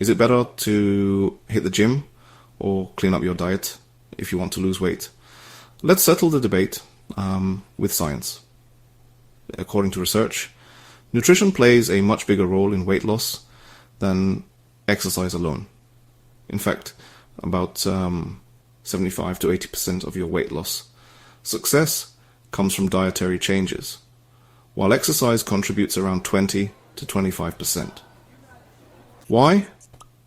Is it better to hit the gym or clean up your diet if you want to lose weight? Let's settle the debate with science. According to research, nutrition plays a much bigger role in weight loss than exercise alone. In fact, about 75 to 80% of your weight loss success comes from dietary changes, while exercise contributes around 20 to 25%. Why?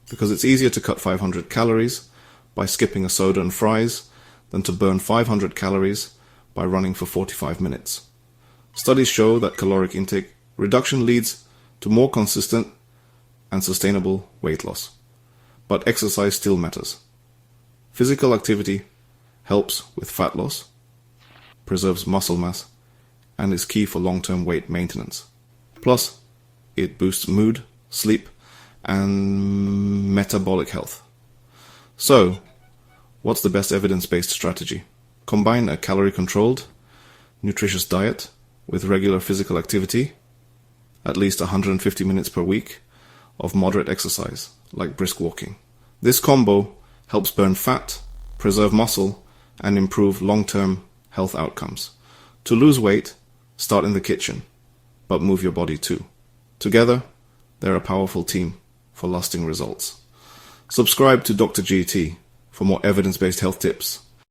Because it's easier to cut 500 calories by skipping a soda and fries than to burn 500 calories by running for 45 minutes. Studies show that caloric intake reduction leads to more consistent and sustainable weight loss. But exercise still matters. Physical activity helps with fat loss, preserves muscle mass, and is key for long-term weight maintenance. Plus, it boosts mood, sleep, and metabolic health. So, what's the best evidence-based strategy? Combine a calorie-controlled, nutritious diet with regular physical activity, at least 150 minutes per week of moderate exercise, like brisk walking. This combo helps burn fat, preserve muscle, and improve long-term health outcomes. To lose weight, start in the kitchen, but move your body too. Together, they're a powerful team for lasting results. Subscribe to Dr. GT for more evidence-based health tips